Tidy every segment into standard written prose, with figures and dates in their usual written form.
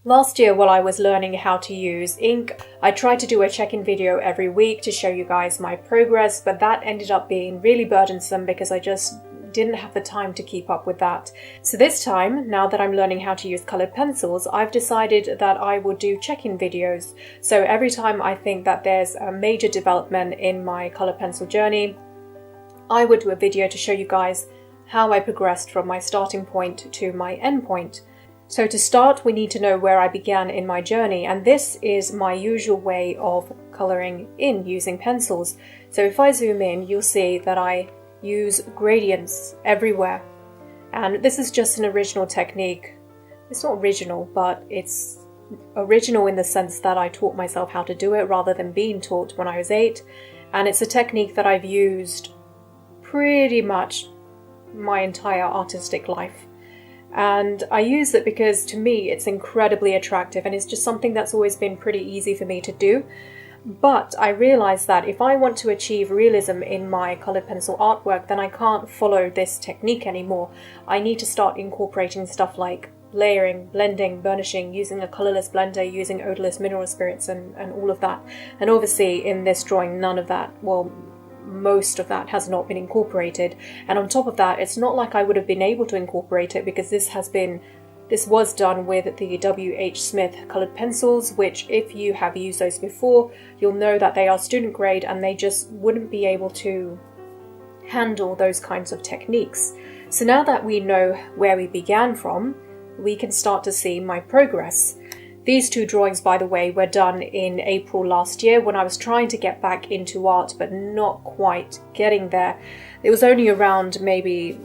Last year, while I was learning how to use ink, I tried to do a check-in video every week to show you guys my progress, but that ended up being really burdensome because I just didn't have the time to keep up with that. So this time, now that I'm learning how to use colored pencils, I've decided that I will do check-in videos. So every time I think that there's a major development in my colored pencil journey, I would do a video to show you guys how I progressed from my starting point to my end point. So to start, we need to know where I began in my journey, and this is my usual way of colouring in using pencils. So if I zoom in, you'll see that I use gradients everywhere. And this is just an original technique. It's not original, but it's original in the sense that I taught myself how to do it rather than being taught when I was 8. And it's a technique that I've used pretty much my entire artistic life. And I use it because to me it's incredibly attractive and it's just something that's always been pretty easy for me to do. But I realized that if I want to achieve realism in my colored pencil artwork, then I can't follow this technique anymore. I need to start incorporating stuff like layering, blending, burnishing, using a colorless blender, using odorless mineral spirits and all of that. And obviously in this drawing, none of that, well, most of that has not been incorporated. And on top of that, it's not like I would have been able to incorporate it because this was done with the W.H. Smith colored pencils, which if you have used those before, you'll know that they are student grade and they just wouldn't be able to handle those kinds of techniques. So now that we know where we began from, we can start to see my progress. These two drawings, by the way, were done in April last year when I was trying to get back into art, but not quite getting there. It was only around maybe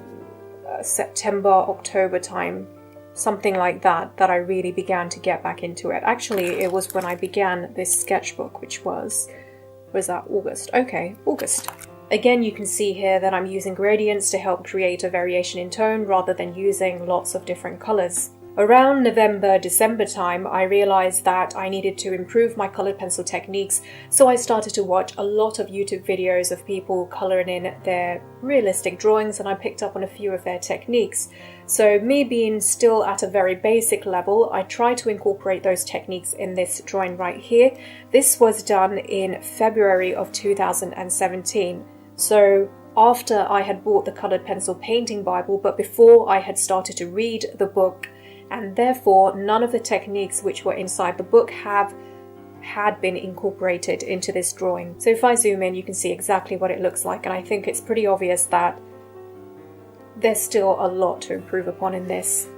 September, October time, something like that, that I really began to get back into it. Actually, it was when I began this sketchbook, which was that August? Okay, August. Again, you can see here that I'm using gradients to help create a variation in tone rather than using lots of different colors. Around November, December time, I realized that I needed to improve my colored pencil techniques, so I started to watch a lot of YouTube videos of people coloring in their realistic drawings, and I picked up on a few of their techniques. So me being still at a very basic level, I tried to incorporate those techniques in this drawing right here. This was done in February of 2017. So after I had bought the colored pencil painting Bible, but before I had started to read the book, and therefore none of the techniques which were inside the book had been incorporated into this drawing. So if I zoom in, you can see exactly what it looks like, and I think it's pretty obvious that there's still a lot to improve upon in this.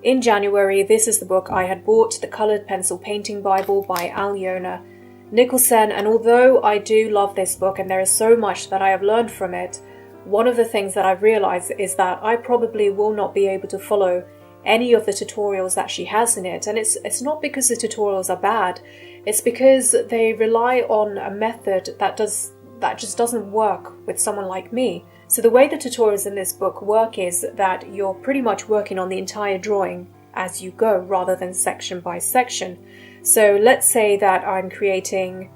In January, this is the book I had bought, the Colored Pencil Painting Bible by Alyona Nicholson, and although I do love this book and there is so much that I have learned from it, one of the things that I've realized is that I probably will not be able to follow any of the tutorials that she has in it. And it's not because the tutorials are bad, it's because they rely on a method that just doesn't work with someone like me. So the way the tutorials in this book work is that you're pretty much working on the entire drawing as you go rather than section by section. So let's say that I'm creating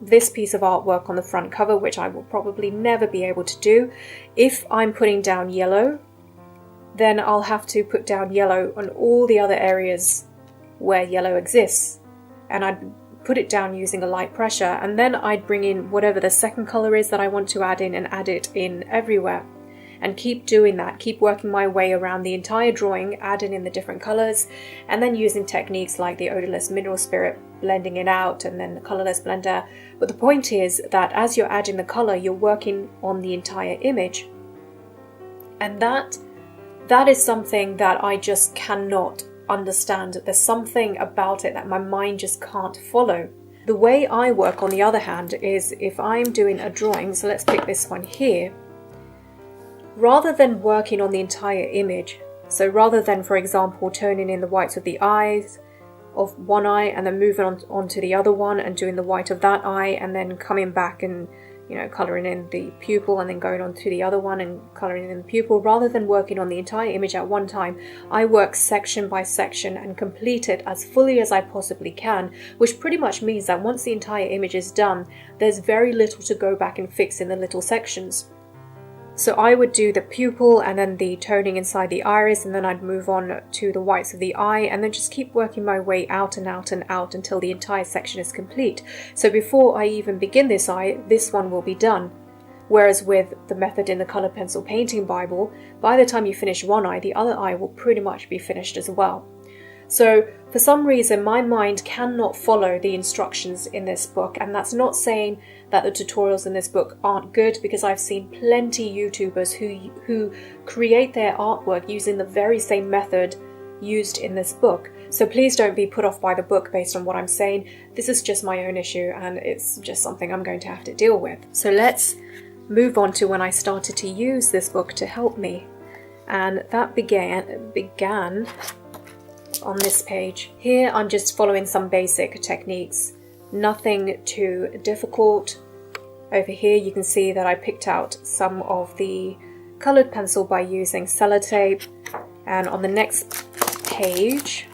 this piece of artwork on the front cover, which I will probably never be able to do. If I'm putting down yellow, then I'll have to put down yellow on all the other areas where yellow exists. And I'd put it down using a light pressure, and then I'd bring in whatever the second color is that I want to add in and add it in everywhere. And keep doing that, keep working my way around the entire drawing, adding in the different colors, and then using techniques like the odorless mineral spirit, blending it out, and then the colorless blender. But the point is that as you're adding the color, you're working on the entire image. And that is something that I just cannot understand. There's something about it that my mind just can't follow. The way I work, on the other hand, is if I'm doing a drawing, so let's pick this one here, rather than working on the entire image, so rather than, for example, toning in the whites of the eyes of one eye and then moving on to the other one and doing the white of that eye and then coming back and, you know, colouring in the pupil and then going on to the other one and colouring in the pupil, rather than working on the entire image at one time, I work section by section and complete it as fully as I possibly can, which pretty much means that once the entire image is done, there's very little to go back and fix in the little sections. So I would do the pupil and then the toning inside the iris, and then I'd move on to the whites of the eye, and then just keep working my way out and out and out until the entire section is complete. So before I even begin this eye, this one will be done. Whereas with the method in the Colored Pencil Painting Bible, by the time you finish one eye, the other eye will pretty much be finished as well. So for some reason, my mind cannot follow the instructions in this book, and that's not saying that the tutorials in this book aren't good, because I've seen plenty YouTubers who create their artwork using the very same method used in this book. So please don't be put off by the book based on what I'm saying. This is just my own issue, and it's just something I'm going to have to deal with. So let's move on to when I started to use this book to help me, and that began on this page. Here I'm just following some basic techniques, nothing too difficult. Over here you can see that I picked out some of the colored pencil by using sellotape, and on the next page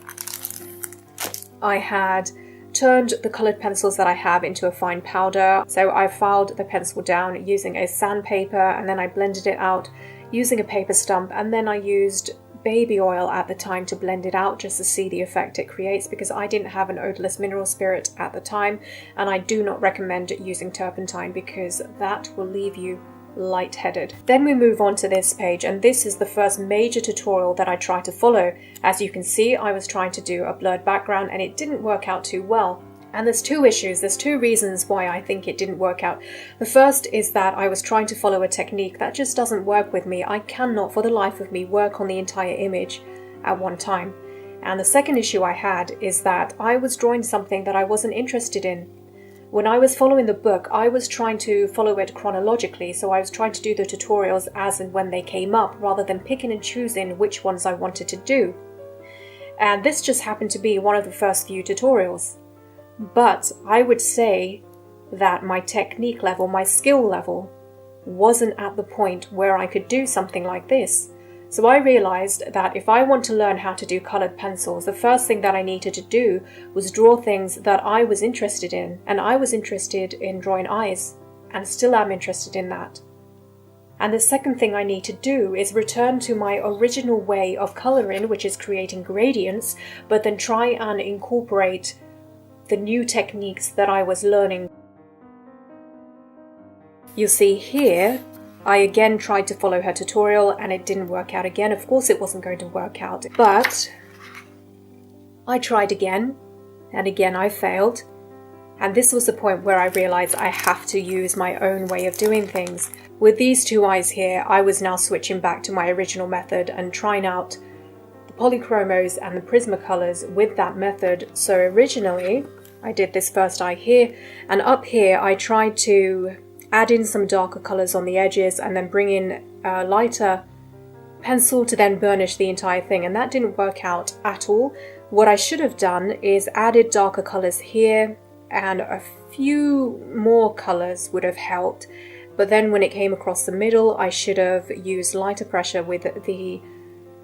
I had turned the colored pencils that I have into a fine powder. So I filed the pencil down using a sandpaper, and then I blended it out using a paper stump, and then I used baby oil at the time to blend it out just to see the effect it creates, because I didn't have an odorless mineral spirit at the time, and I do not recommend using turpentine because that will leave you lightheaded. Then we move on to this page, and this is the first major tutorial that I try to follow. As you can see, I was trying to do a blurred background and it didn't work out too well. And there's two reasons why I think it didn't work out. The first is that I was trying to follow a technique that just doesn't work with me. I cannot for the life of me work on the entire image at one time. And the second issue I had is that I was drawing something that I wasn't interested in. When I was following the book, I was trying to follow it chronologically, so I was trying to do the tutorials as and when they came up, rather than picking and choosing which ones I wanted to do. And this just happened to be one of the first few tutorials. But I would say that my technique level, my skill level, wasn't at the point where I could do something like this. So I realized that if I want to learn how to do colored pencils, the first thing that I needed to do was draw things that I was interested in. And I was interested in drawing eyes, and still am interested in that. And the second thing I need to do is return to my original way of coloring, which is creating gradients, but then try and incorporate the new techniques that I was learning. You'll see here, I again tried to follow her tutorial and it didn't work out again. Of course it wasn't going to work out, but I tried again, and again I failed. And this was the point where I realized I have to use my own way of doing things. With these two eyes here, I was now switching back to my original method and trying out the polychromos and the Prismacolors with that method. So originally, I did this first eye here, and up here I tried to add in some darker colors on the edges and then bring in a lighter pencil to then burnish the entire thing, and that didn't work out at all. What I should have done is added darker colors here, and a few more colors would have helped, but then when it came across the middle I should have used lighter pressure with the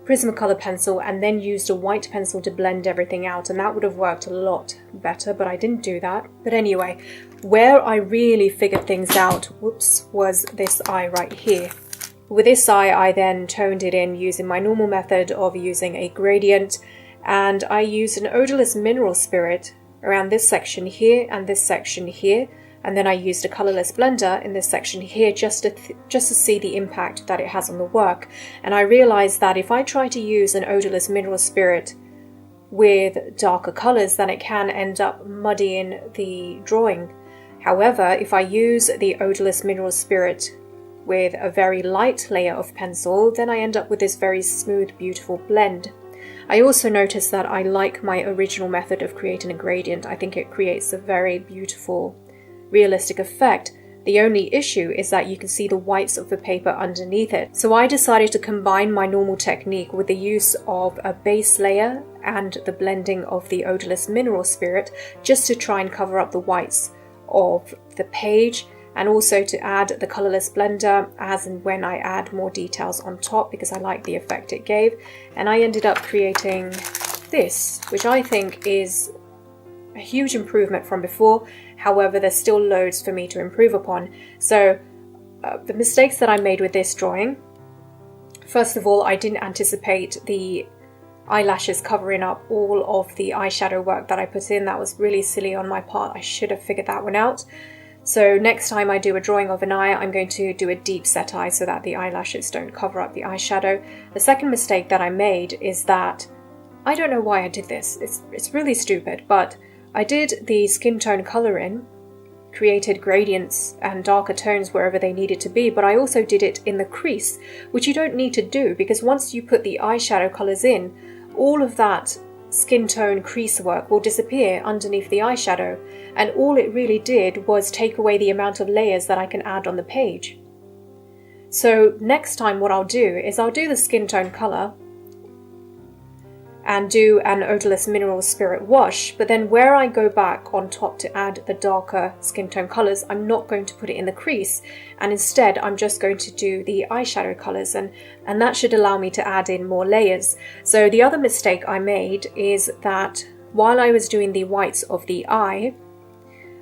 Prismacolor pencil and then used a white pencil to blend everything out, and that would have worked a lot better, but I didn't do that. But anyway, where I really figured things out, was this eye right here. With this eye, I then toned it in using my normal method of using a gradient, and I used an odorless mineral spirit around this section here and this section here, and then I used a colorless blender in this section here just to see the impact that it has on the work. And I realized that if I try to use an odorless mineral spirit with darker colors, then it can end up muddying the drawing. However, if I use the odorless mineral spirit with a very light layer of pencil, then I end up with this very smooth, beautiful blend. I also noticed that I like my original method of creating a gradient. I think it creates a very beautiful, realistic effect. The only issue is that you can see the whites of the paper underneath it. So I decided to combine my normal technique with the use of a base layer and the blending of the odorless mineral spirit, just to try and cover up the whites of the page, and also to add the colorless blender as and when I add more details on top, because I like the effect it gave. And I ended up creating this, which I think is a huge improvement from before. However, there's still loads for me to improve upon. So the mistakes that I made with this drawing, first of all, I didn't anticipate the eyelashes covering up all of the eyeshadow work that I put in. That was really silly on my part. I should have figured that one out. So next time I do a drawing of an eye, I'm going to do a deep set eye so that the eyelashes don't cover up the eyeshadow. The second mistake that I made is that, I don't know why I did this, it's really stupid, but I did the skin tone colouring, created gradients and darker tones wherever they needed to be, but I also did it in the crease, which you don't need to do, because once you put the eyeshadow colours in, all of that skin tone crease work will disappear underneath the eyeshadow, and all it really did was take away the amount of layers that I can add on the page. So next time what I'll do is I'll do the skin tone colour and do an odorless mineral spirit wash, but then where I go back on top to add the darker skin tone colours, I'm not going to put it in the crease, and instead I'm just going to do the eyeshadow colours, and that should allow me to add in more layers. So the other mistake I made is that while I was doing the whites of the eye,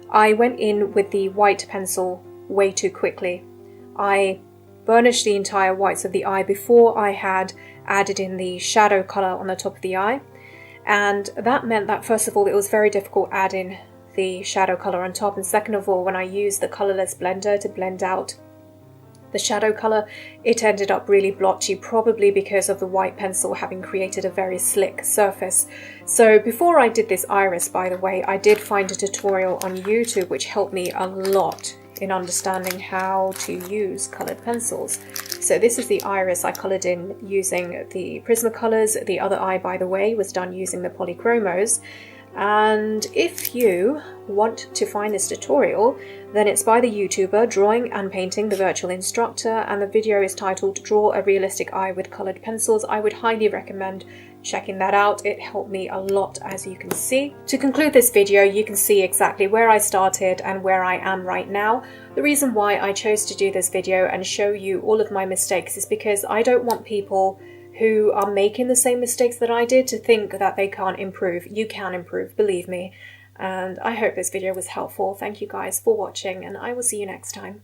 I went in with the white pencil way too quickly. I burnished the entire whites of the eye before I had added in the shadow colour on the top of the eye, and that meant that first of all it was very difficult adding the shadow colour on top, and second of all when I used the colourless blender to blend out the shadow colour, it ended up really blotchy, probably because of the white pencil having created a very slick surface. So before I did this iris, by the way, I did find a tutorial on YouTube which helped me a lot in understanding how to use coloured pencils. So this is the iris I coloured in using the Prismacolors. The other eye, by the way, was done using the Polychromos. And if you want to find this tutorial, then it's by the YouTuber Drawing and Painting the Virtual Instructor, and the video is titled Draw a Realistic Eye with Coloured Pencils. I would highly recommend checking that out. It helped me a lot, as you can see. To conclude this video, you can see exactly where I started and where I am right now. The reason why I chose to do this video and show you all of my mistakes is because I don't want people who are making the same mistakes that I did to think that they can't improve. You can improve, believe me. And I hope this video was helpful. Thank you guys for watching, and I will see you next time.